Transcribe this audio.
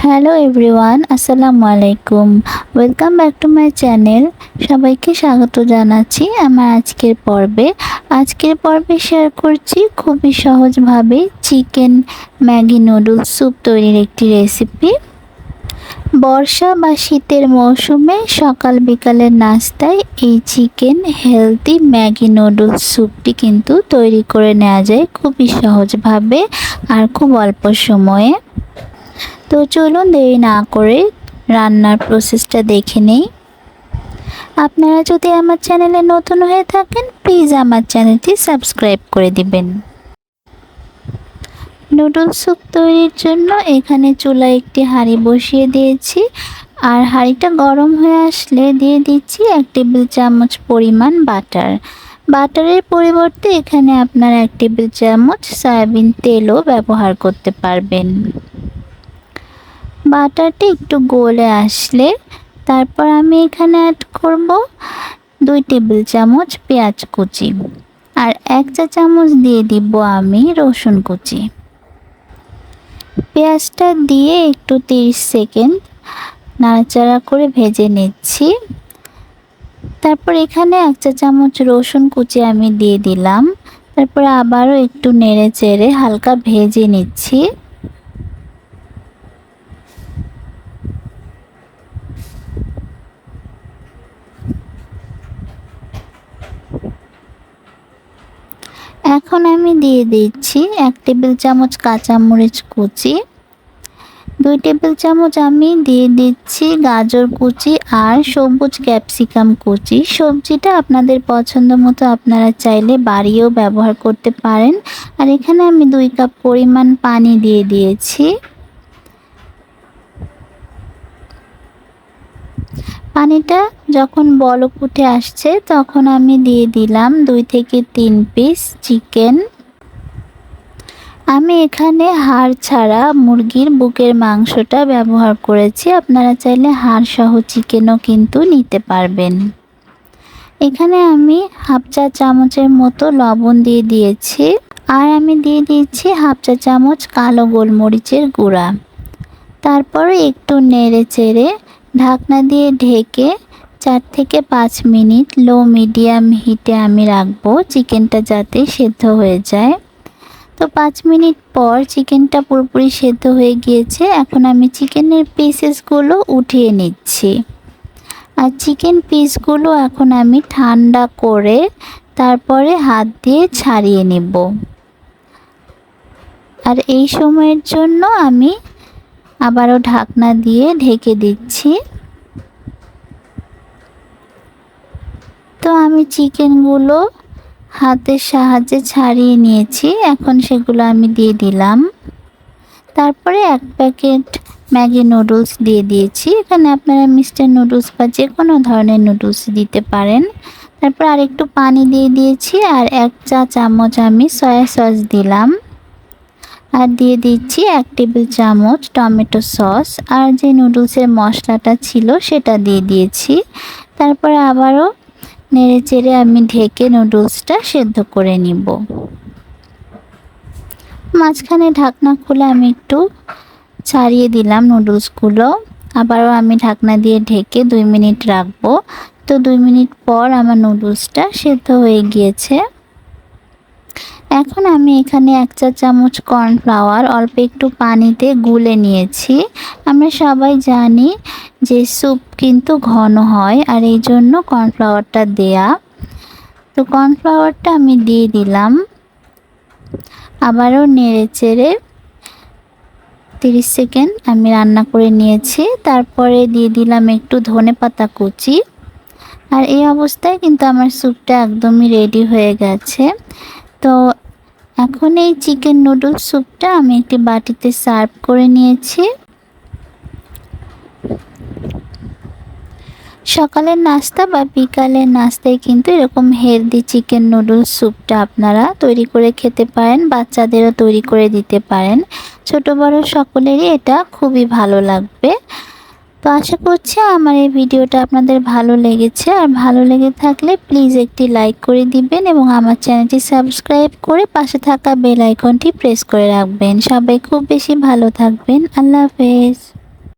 Hello everyone, আসসালামু আলাইকুম। Welcome back to my channel. সবাইকে স্বাগত জানাচ্ছি আমার আজকের পর্বে শেয়ার করছি খুবই সহজভাবে চিকেন ম্যাগি নুডলস স্যুপ তৈরির একটি রেসিপি। বর্ষা বা শীতের মৌসুমে সকাল বিকালের নাস্তায় এই চিকেন হেলদি ম্যাগি নুডলস স্যুপটি কিন্তু তৈরি করে নেওয়া যায় খুবই সহজভাবে আর খুব অল্প সময়ে। তো চলুন দেরি না করে রান্নার প্রসেসটা দেখে নেই। আপনারা যদি আমার চ্যানেলে নতুন হয়ে থাকেন প্লিজ আমার চ্যানেলটি সাবস্ক্রাইব করে দিবেন। নুডলস স্যুপ তৈরির জন্য এখানে চুলায় একটি হাঁড়ি বসিয়ে দিয়েছি, আর হাঁড়িটা গরম হয়ে আসলে দিয়ে দিচ্ছি 1 টেবিল চামচ পরিমাণ বাটার। বাটারের পরিবর্তে এখানে আপনারা 1 টেবিল চামচ সয়াবিন তেলও ব্যবহার করতে পারবেন। বাটারটি একটু গলে আসলে তারপর আমি এখানে অ্যাড করব 2 টেবিল চামচ পেঁয়াজ কুচি, আর 1 চা চামচ দিয়ে দিব আমি রসুন কুচি। পেঁয়াজটা দিয়ে একটু 30 সেকেন্ড নাড়াচাড়া করে ভেজে নিচ্ছি। তারপর এখানে 1 চা চামচ রসুন কুচি আমি দিয়ে দিলাম। তারপর আবারও একটু নেড়ে চেড়ে হালকা ভেজে নিচ্ছি। এখন আমি দিয়ে দিচ্ছি 1 টেবিল চামচ কাঁচামরিচ কুচি, 2 টেবিল চামচ আমি দিয়ে দিচ্ছি গাজর কুচি আর সবুজ ক্যাপসিকাম কুচি। সবজিটা আপনাদের পছন্দ মতো আপনারা চাইলে বাড়িয়েও ব্যবহার করতে পারেন। আর এখানে আমি 2 কাপ পরিমাণ পানি দিয়ে দিয়েছি। পানিটা যখন বলক উঠে আসছে তখন আমি দিয়ে দিলাম 2 থেকে 3 পিস চিকেন। আমি এখানে হাড় ছাড়া মুরগির বুকের মাংসটা ব্যবহার করেছি, আপনারা চাইলে হাড় সহ চিকেনও কিন্তু নিতে পারবেন। এখানে আমি 1/2 চা চামচের মতো লবণ দিয়ে দিয়েছি, আর আমি দিয়ে দিচ্ছি 1/2 চা চামচ কালো গোলমরিচের গুঁড়া। তারপরে একটু নেড়ে চেড়ে ঢাকনা দিয়ে ঢেকে 4 থেকে 5 মিনিট লো মিডিয়াম হিটে আমি রাখবো চিকেনটা যাতে সেদ্ধ হয়ে যায়। তো 5 মিনিট পর চিকেনটা পুরোপুরি সেদ্ধ হয়ে গিয়েছে। এখন আমি চিকেনের পিসেসগুলো উঠিয়ে নিচ্ছি, আর চিকেন পিসগুলো এখন আমি ঠান্ডা করে তারপরে হাত দিয়ে ছাড়িয়ে নেব। আর এই সময়ের জন্য আমি আবারও ঢাকনা দিয়ে ঢেকে দিচ্ছি। তো আমি চিকেনগুলো হাতের সাহায্যে ছাড়িয়ে নিয়েছি, এখন সেগুলো আমি দিয়ে দিলাম। তারপরে 1 প্যাকেট ম্যাগি নুডলস দিয়ে দিয়েছি। এখানে আপনারা মিস্টার নুডলস বা যে কোনো ধরনের নুডলস দিতে পারেন। তারপর আরেকটু পানি দিয়ে দিয়েছি, আর 1 চা চামচ আমি সয়া সস দিলাম, আর দিয়ে দিচ্ছি 1 টেবিল চামচ টমেটো সস, আর যে নুডলসের মশলাটা ছিল সেটা দিয়ে দিয়েছি। তারপরে আবারও নেড়ে চেড়ে আমি ঢেকে নুডলসটা সেদ্ধ করে নিব। মাঝখানে ঢাকনা খুলে আমি একটু ছাড়িয়ে দিলাম নুডলসগুলো। আবারও আমি ঢাকনা দিয়ে ঢেকে 2 মিনিট রাখবো। তো 2 মিনিট পর আমার নুডলসটা সেদ্ধ হয়ে গিয়েছে। এখন আমি এখানে 1 চা চামচ কর্নফ্লাওয়ার অল্প একটু পানিতে গুলে নিয়েছি। আমরা সবাই জানি যে স্যুপ কিন্তু ঘন হয়, আর এই জন্য কর্নফ্লাওয়ারটা দেয়া। তো কর্নফ্লাওয়ারটা আমি দিয়ে দিলাম। আবারও নেড়ে চেড়ে 30 সেকেন্ড আমি রান্না করে নিয়েছি। তারপরে দিয়ে দিলাম একটু ধনেপাতা কুচি, আর এই অবস্থায় কিন্তু আমার স্যুপটা একদমই রেডি হয়ে গেছে। তো এখন এই চিকেন নুডলস স্যুপটা আমি একটি বাটিতে সার্ভ করে নিয়েছি। সকালের নাস্তা বা বিকালের নাস্তায় কিন্তু এরকম হেলদি চিকেন নুডলস স্যুপটা আপনারা তৈরি করে খেতে পারেন, বাচ্চাদেরও তৈরি করে দিতে পারেন। ছোট বড় সকলেরই এটা খুবই ভালো লাগবে। তো আশা করছি আমার এই ভিডিওটা আপনাদের ভালো লেগেছে, আর ভালো লেগে থাকলে প্লিজ একটি লাইক করে দিবেন এবং আমার চ্যানেলটি সাবস্ক্রাইব করে পাশে থাকা বেল আইকনটি প্রেস করে রাখবেন। সবাই খুব বেশি ভালো থাকবেন। আল্লাহ হাফেজ।